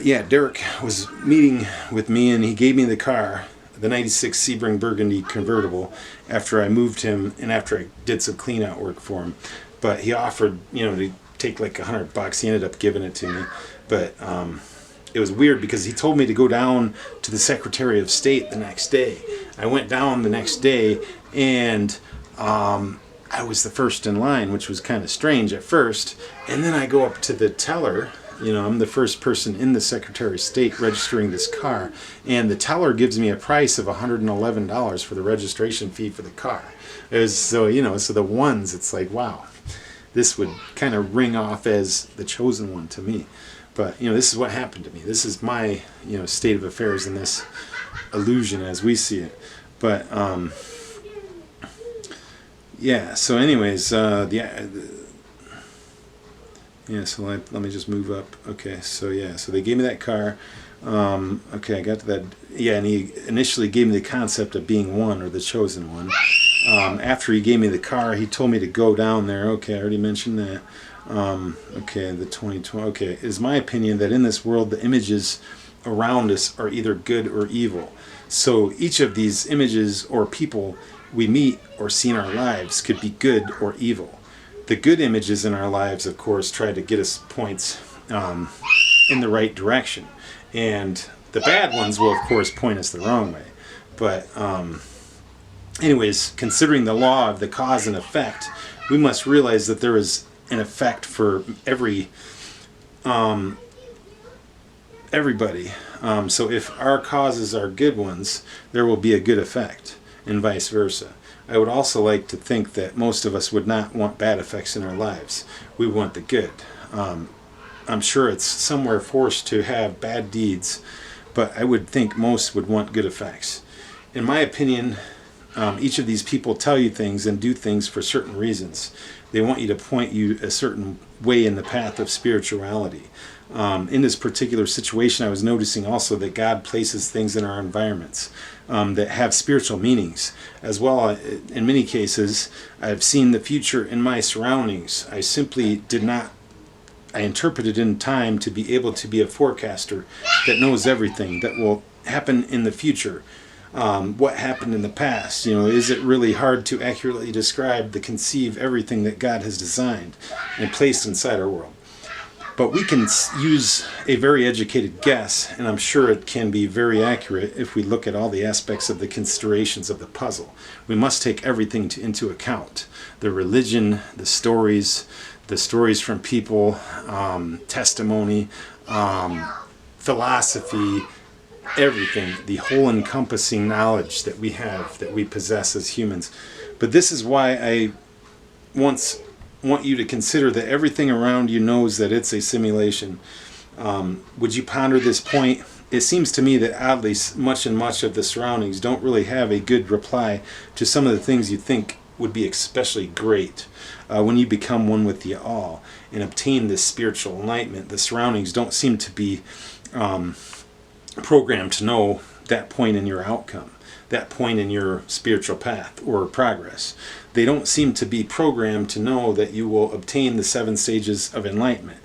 But yeah, Derek was meeting with me, and he gave me the car, the 96 Sebring Burgundy convertible, after I moved him and after I did some clean out work for him. But he offered, to take like $100. He ended up giving it to me. But it was weird because he told me to go down to the Secretary of State the next day. I went down the next day, and I was the first in line, which was kind of strange at first. And then I go up to the teller. I'm the first person in the Secretary of State registering this car, and the teller gives me a price of $111 for the registration fee for the car. It was so the ones, it's like, wow, this would kind of ring off as the chosen one to me. But this is what happened to me. This is my state of affairs in this illusion as we see it. But yeah. So anyways, so let me just move up. Okay, so they gave me that car. Okay, I got to that. Yeah, and he initially gave me the concept of being one, or the chosen one. After he gave me the car, he told me to go down there. Okay, I already mentioned that. Okay, the 2020. Okay, it is my opinion that in this world, the images around us are either good or evil. So each of these images or people we meet or see in our lives could be good or evil. The good images in our lives, of course, try to get us points in the right direction. And the bad ones will, of course, point us the wrong way. But anyways, considering the law of the cause and effect, we must realize that there is an effect for everybody. So if our causes are good ones, there will be a good effect, and vice versa. I would also like to think that most of us would not want bad effects in our lives. We want the good. I'm sure it's somewhere forced to have bad deeds, but I would think most would want good effects. In my opinion, each of these people tell you things and do things for certain reasons. They want you to point you a certain way in the path of spirituality. In this particular situation, I was noticing also that God places things in our environments that have spiritual meanings. As well, in many cases, I've seen the future in my surroundings. I simply I interpreted in time to be able to be a forecaster that knows everything that will happen in the future. What happened in the past? Is it really hard to accurately describe conceive everything that God has designed and placed inside our world? But we can use a very educated guess, and I'm sure it can be very accurate if we look at all the aspects of the considerations of the puzzle. We must take everything into account. The religion, the stories from people, testimony, philosophy, everything, the whole encompassing knowledge that we have, that we possess as humans. But this is why I want you to consider that everything around you knows that it's a simulation. Would you ponder this point? It seems to me that oddly much of the surroundings don't really have a good reply to some of the things you think would be especially great. When you become one with the all and obtain this spiritual enlightenment, the surroundings don't seem to be programmed to know that point in your outcome, that point in your spiritual path or progress. They don't seem to be programmed to know that you will obtain the 7 stages of enlightenment.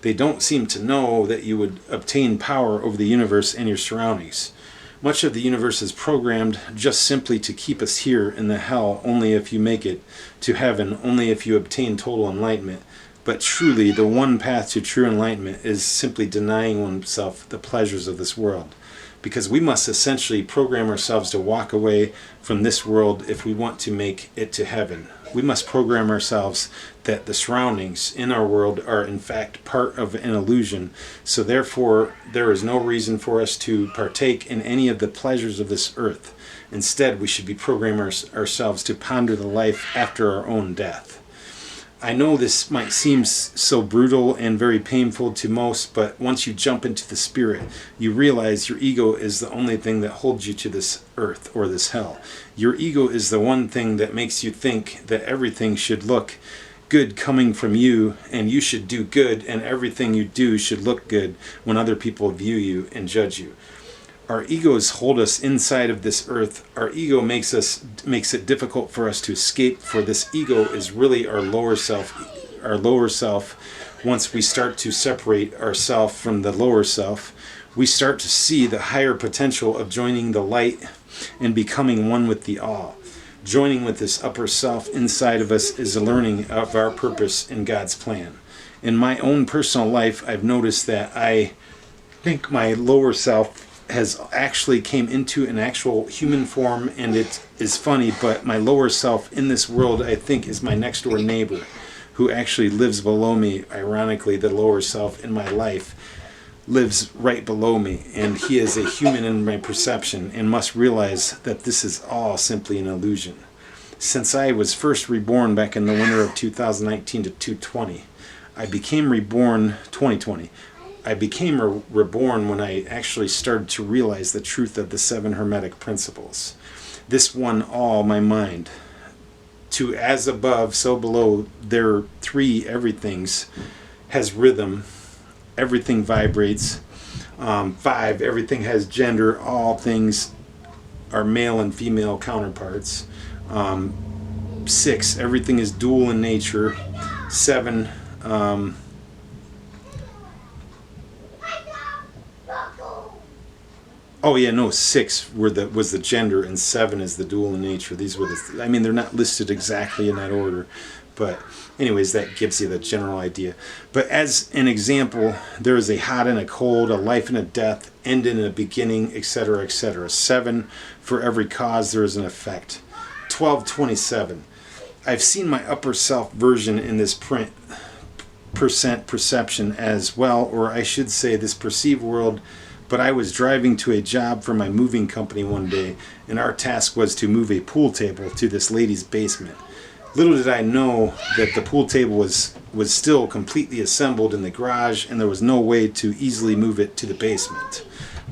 They don't seem to know that you would obtain power over the universe and your surroundings. Much of the universe is programmed just simply to keep us here in the hell only if you make it to heaven, only if you obtain total enlightenment. But truly, the one path to true enlightenment is simply denying oneself the pleasures of this world. Because we must essentially program ourselves to walk away from this world if we want to make it to heaven. We must program ourselves that the surroundings in our world are in fact part of an illusion. So therefore, there is no reason for us to partake in any of the pleasures of this earth. Instead, we should be programming ourselves to ponder the life after our own death. I know this might seem so brutal and very painful to most, but once you jump into the spirit, you realize your ego is the only thing that holds you to this earth or this hell. Your ego is the one thing that makes you think that everything should look good coming from you, and you should do good, and everything you do should look good when other people view you and judge you. Our egos hold us inside of this earth. Our ego makes it difficult for us to escape, for this ego is really our lower self once we start to separate ourself from the lower self, we start to see the higher potential of joining the light and becoming one with the all. Joining with this upper self inside of us is a learning of our purpose in God's plan. In my own personal life, I've noticed that I think my lower self has actually came into an actual human form, and it is funny, but my lower self in this world, I think, is my next door neighbor who actually lives below me. Ironically, the lower self in my life lives right below me, and he is a human in my perception and must realize that this is all simply an illusion. Since I was first reborn back in the winter of 2019 to 2020, I became reborn 2020. I became reborn when I actually started to realize the truth of the 7 Hermetic principles. This won all my mind. To as above, so below, there are 3 everythings, has rhythm, everything vibrates. 5, everything has gender, all things are male and female counterparts. 6, everything is dual in nature. 7, oh yeah, no, 6 was the gender, and 7 is the dual in nature. These were I mean, they're not listed exactly in that order, but anyways, that gives you the general idea. But as an example, there is a hot and a cold, a life and a death, end and a beginning, etc., etc. 7, for every cause there is an effect. 1227. I've seen my upper self version in this perception as well, or I should say this perceived world. But I was driving to a job for my moving company one day, and our task was to move a pool table to this lady's basement. Little did I know that the pool table was still completely assembled in the garage, and there was no way to easily move it to the basement.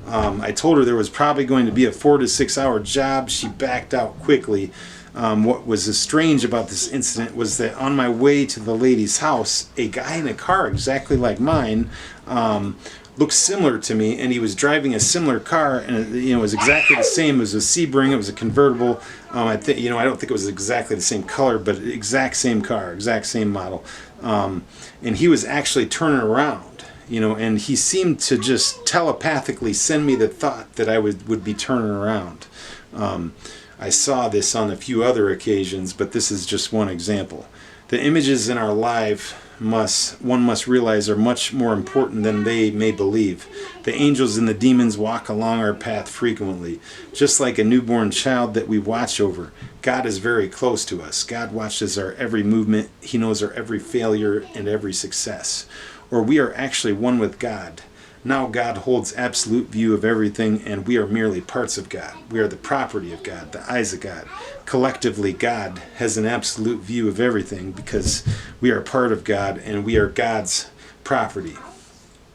I told her there was probably going to be a 4 to 6 hour job. She backed out quickly. What was strange about this incident was that on my way to the lady's house, a guy in a car exactly like mine looked similar to me, and he was driving a similar car, and it was exactly the same. It was a Sebring. It was a convertible. I don't think it was exactly the same color, but exact same car, exact same model. And he was actually turning around, and he seemed to just telepathically send me the thought that I would be turning around. I saw this on a few other occasions, but this is just one example. The images in our life one must realize are much more important than they may believe. The angels and the demons walk along our path frequently, just like a newborn child that we watch over. God is very close to us. God watches our every movement. He knows our every failure and every success. Or we are actually one with God. Now God holds absolute view of everything, and we are merely parts of God. We are the property of God, the eyes of God. Collectively, God has an absolute view of everything because we are part of God and we are God's property.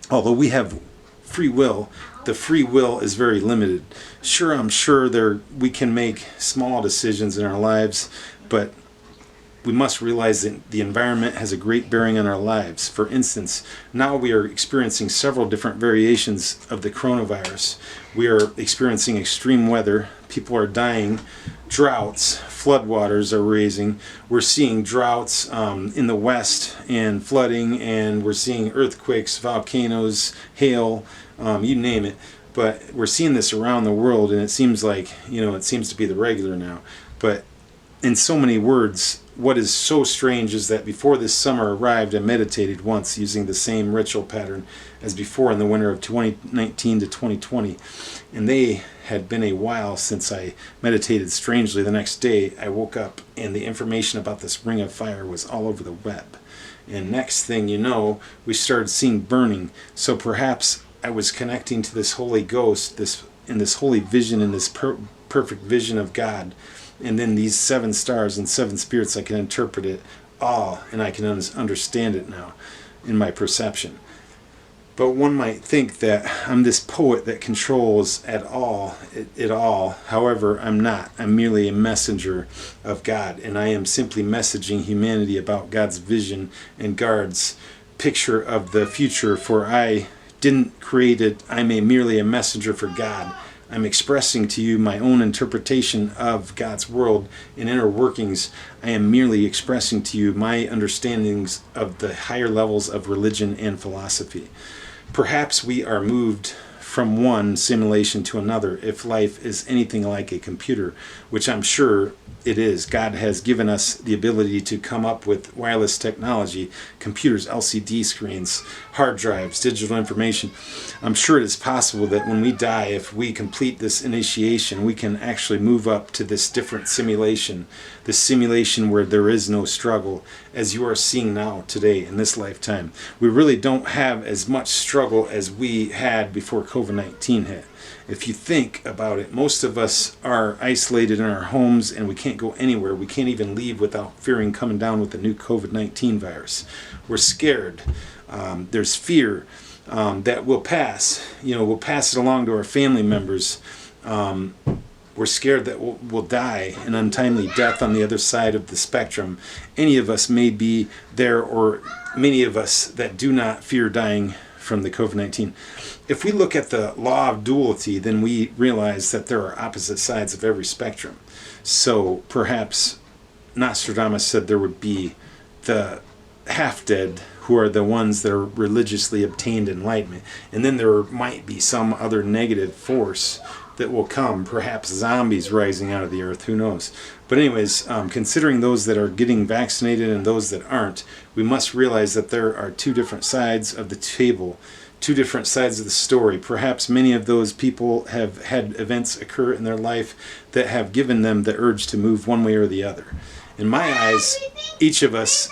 Although we have free will, the free will is very limited. Sure, I'm sure we can make small decisions in our lives, but we must realize that the environment has a great bearing on our lives. For instance, now we are experiencing several different variations of the coronavirus. We are experiencing extreme weather. People are dying. Droughts, floodwaters are raising. We're seeing droughts in the west and flooding, and we're seeing earthquakes, volcanoes, hail, you name it. But we're seeing this around the world, and it seems like, it seems to be the regular now. But in so many words, what is so strange is that before this summer arrived, I meditated once using the same ritual pattern as before in the winter of 2019 to 2020. And they had been a while since I meditated strangely. The next day, I woke up and the information about this ring of fire was all over the web. And next thing you know, we started seeing burning. So perhaps I was connecting to this Holy Ghost, this holy vision, in this perfect vision of God. And then these 7 stars and 7 spirits, I can interpret it all, and I can understand it now in my perception. But one might think that I'm this poet that controls it all. However, I'm not. I'm merely a messenger of God, and I am simply messaging humanity about God's vision and God's picture of the future, for I didn't create it. I'm merely a messenger for God. I'm expressing to you my own interpretation of God's world and inner workings. I am merely expressing to you my understandings of the higher levels of religion and philosophy. Perhaps we are moved from one simulation to another if life is anything like a computer, which I'm sure it is. God has given us the ability to come up with wireless technology, computers, LCD screens, hard drives, digital information. I'm sure it is possible that when we die, if we complete this initiation, we can actually move up to this different simulation, this simulation where there is no struggle, as you are seeing now today in this lifetime. We really don't have as much struggle as we had before COVID-19 hit. If you think about it, most of us are isolated in our homes and we can't go anywhere. We can't even leave without fearing coming down with the new COVID-19 virus. We're scared. There's fear that we'll pass. We'll pass it along to our family members. We're scared that we'll die an untimely death on the other side of the spectrum. Any of us may be there, or many of us that do not fear dying from the COVID-19. If we look at the law of duality, then we realize that there are opposite sides of every spectrum. So perhaps Nostradamus said there would be the half-dead, who are the ones that are religiously obtained enlightenment. And then there might be some other negative force that will come, perhaps zombies rising out of the earth, who knows. But anyways, considering those that are getting vaccinated and those that aren't, we must realize that there are two different sides of the table, two different sides of the story. Perhaps many of those people have had events occur in their life that have given them the urge to move one way or the other. In my eyes, each of us